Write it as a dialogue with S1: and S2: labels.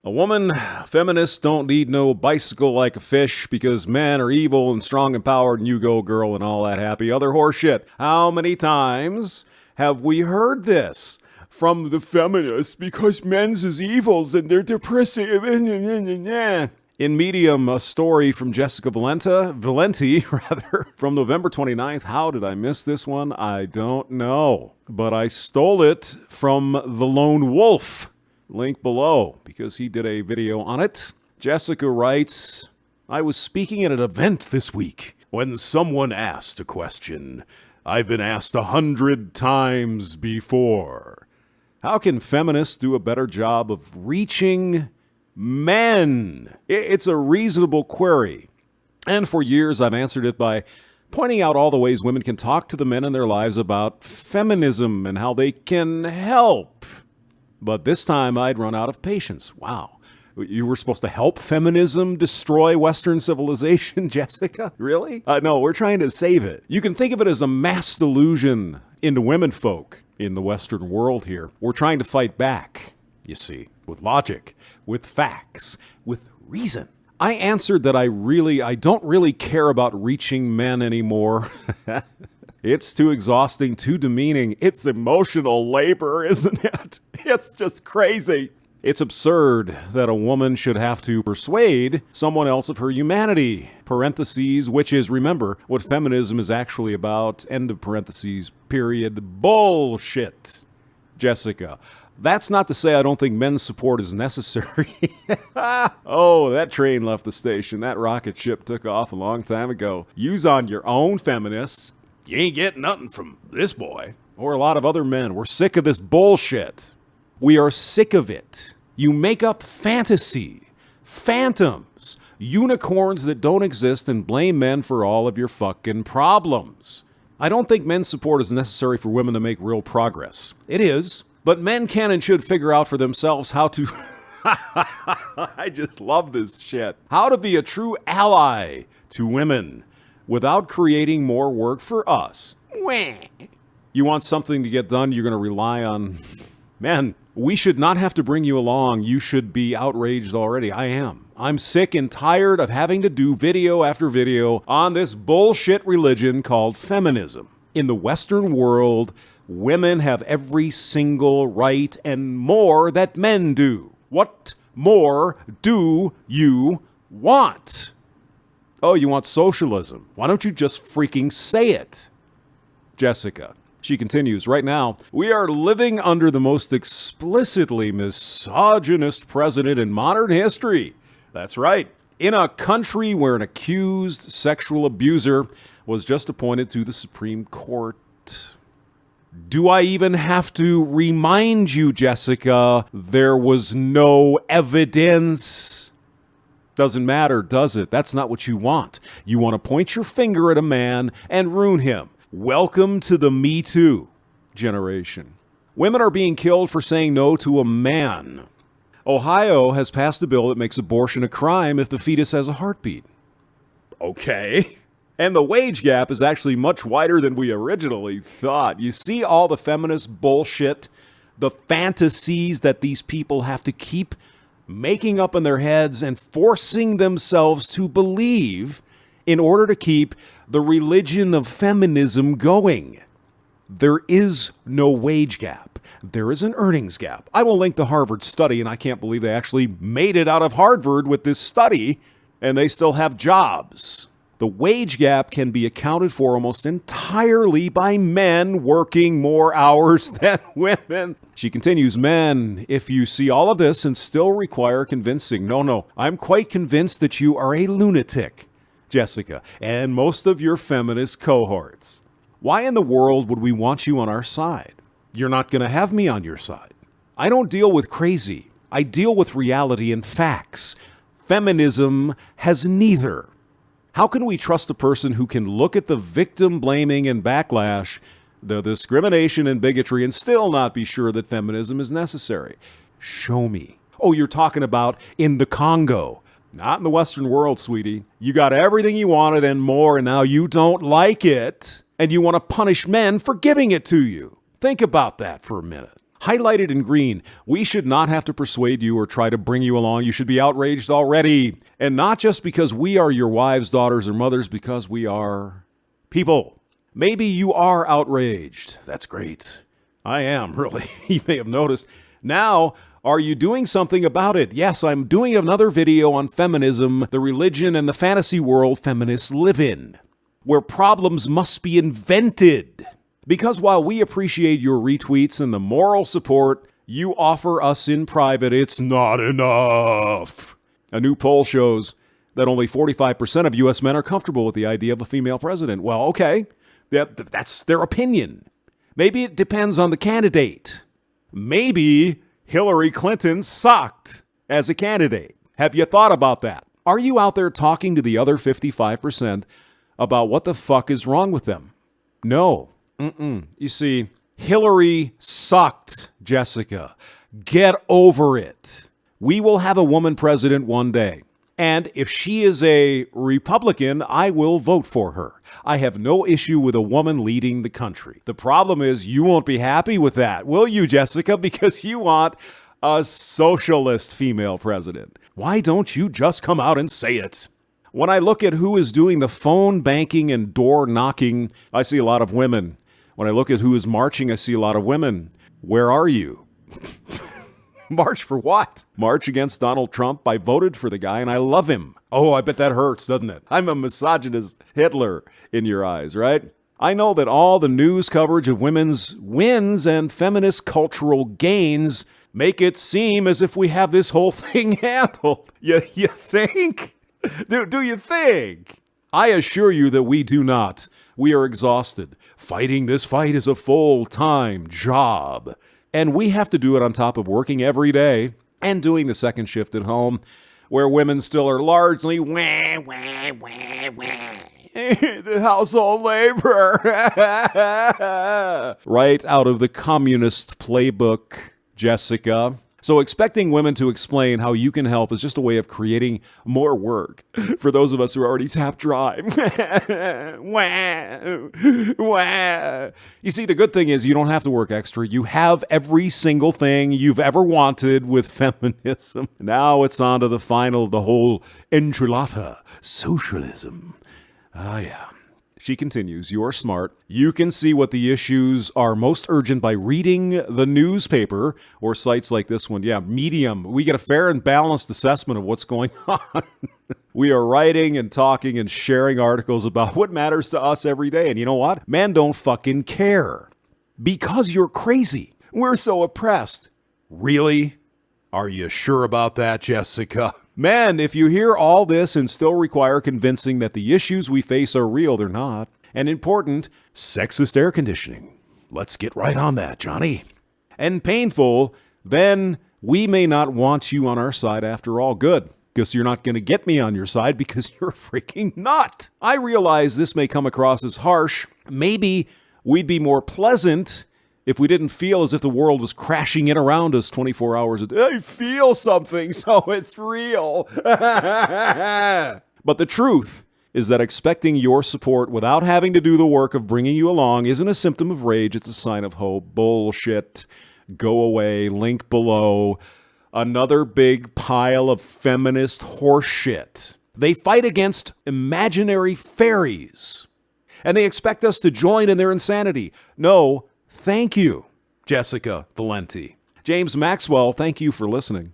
S1: A woman, feminists don't need no bicycle like a fish because men are evil and strong and powered and you go girl and all that happy other horseshit. How many times have we heard this from the feminists because men's is evils and they're depressive? In Medium, a story from Jessica Valenti, from November 29th. How did I miss this one? I don't know. But I stole it from The Lone Wolf. Link below, because he did a video on it. Jessica writes, I was speaking at an event this week when someone asked a question I've been asked 100 times before. How can feminists do a better job of reaching men? It's a reasonable query. And for years I've answered it by pointing out all the ways women can talk to the men in their lives about feminism and how they can help. But this time I'd run out of patience. Wow. You were supposed to help feminism destroy Western civilization, Jessica? Really? No, we're trying to save it. You can think of it as a mass delusion into womenfolk in the Western world here. We're trying to fight back, you see, with logic, with facts, with reason. I answered that I don't really care about reaching men anymore. It's too exhausting, too demeaning. It's emotional labor, isn't it? It's just crazy. It's absurd that a woman should have to persuade someone else of her humanity. Parentheses, which is, remember, what feminism is actually about. End of parentheses, period. Bullshit. Jessica. That's not to say I don't think men's support is necessary. Oh, that train left the station. That rocket ship took off a long time ago. Use on your own, feminists. You ain't getting nothing from this boy. Or a lot of other men. We're sick of this bullshit. We are sick of it. You make up fantasy, phantoms, unicorns that don't exist and blame men for all of your fucking problems. I don't think men's support is necessary for women to make real progress. It is, but men can and should figure out for themselves how to... I just love this shit. How to be a true ally to women without creating more work for us. You want something to get done, you're going to rely on... Men, we should not have to bring you along. You should be outraged already. I am. I'm sick and tired of having to do video after video on this bullshit religion called feminism. In the Western world, women have every single right and more that men do. What more do you want? Oh, you want socialism. Why don't you just freaking say it? Jessica. She continues, right now, we are living under the most explicitly misogynist president in modern history. That's right. In a country where an accused sexual abuser was just appointed to the Supreme Court. Do I even have to remind you, Jessica, there was no evidence? Doesn't matter, does it? That's not what you want. You want to point your finger at a man and ruin him. Welcome to the Me Too generation. Women are being killed for saying no to a man. Ohio has passed a bill that makes abortion a crime if the fetus has a heartbeat. Okay. And the wage gap is actually much wider than we originally thought. You see all the feminist bullshit, the fantasies that these people have to keep making up in their heads and forcing themselves to believe in order to keep the religion of feminism going. There is no wage gap. There is an earnings gap. I will link the Harvard study, and I can't believe they actually made it out of Harvard with this study, and they still have jobs. The wage gap can be accounted for almost entirely by men working more hours than women. She continues, men, if you see all of this and still require convincing, no, I'm quite convinced that you are a lunatic, Jessica, and most of your feminist cohorts. Why in the world would we want you on our side? You're not going to have me on your side. I don't deal with crazy. I deal with reality and facts. Feminism has neither. How can we trust a person who can look at the victim blaming and backlash, the discrimination and bigotry, and still not be sure that feminism is necessary? Show me. Oh, you're talking about in the Congo. Not in the Western world, sweetie. You got everything you wanted and more, and now you don't like it, and you want to punish men for giving it to you. Think about that for a minute. Highlighted in green, we should not have to persuade you or try to bring you along. You should be outraged already. And not just because we are your wives, daughters, or mothers, because we are people. Maybe you are outraged. That's great. I am, really. You may have noticed. Now, are you doing something about it? Yes, I'm doing another video on feminism, the religion and the fantasy world feminists live in, where problems must be invented. Because while we appreciate your retweets and the moral support you offer us in private, it's not enough. A new poll shows that only 45% of U.S. men are comfortable with the idea of a female president. Well, okay, that's their opinion. Maybe it depends on the candidate. Maybe Hillary Clinton sucked as a candidate. Have you thought about that? Are you out there talking to the other 55% about what the fuck is wrong with them? No. You see, Hillary sucked, Jessica. Get over it. We will have a woman president one day. And if she is a Republican, I will vote for her. I have no issue with a woman leading the country. The problem is you won't be happy with that, will you, Jessica? Because you want a socialist female president. Why don't you just come out and say it? When I look at who is doing the phone banking and door knocking, I see a lot of women. When I look at who is marching, I see a lot of women. Where are you? March for what? March against Donald Trump? I voted for the guy and I love him. Oh, I bet that hurts, doesn't it? I'm a misogynist Hitler in your eyes, right? I know that all the news coverage of women's wins and feminist cultural gains make it seem as if we have this whole thing handled. You think? Do you think? I assure you that we do not. We are exhausted. Fighting this fight is a full-time job. And we have to do it on top of working every day and doing the second shift at home, where women still are largely the household labor. Right out of the communist playbook, Jessica. So expecting women to explain how you can help is just a way of creating more work for those of us who are already tapped dry. You see, the good thing is you don't have to work extra. You have every single thing you've ever wanted with feminism. Now it's on to the whole enchilada, socialism. Ah, yeah. She continues, you're smart. You can see what the issues are most urgent by reading the newspaper or sites like this one. Yeah, Medium. We get a fair and balanced assessment of what's going on. We are writing and talking and sharing articles about what matters to us every day. And you know what? Men don't fucking care. Because you're crazy. We're so oppressed. Really? Are you sure about that, Jessica? Men, if you hear all this and still require convincing that the issues we face are real, they're not. And important, sexist air conditioning. Let's get right on that, Johnny. And painful, then we may not want you on our side after all. Good, because you're not going to get me on your side because you're a freaking nut. I realize this may come across as harsh. Maybe we'd be more pleasant if we didn't feel as if the world was crashing in around us 24 hours a day. I feel something, so it's real. But the truth is that expecting your support without having to do the work of bringing you along isn't a symptom of rage, it's a sign of hope. Bullshit. Go away. Link below. Another big pile of feminist horseshit. They fight against imaginary fairies, and they expect us to join in their insanity. No, thank you, Jessica Valenti. James Maxwell, thank you for listening.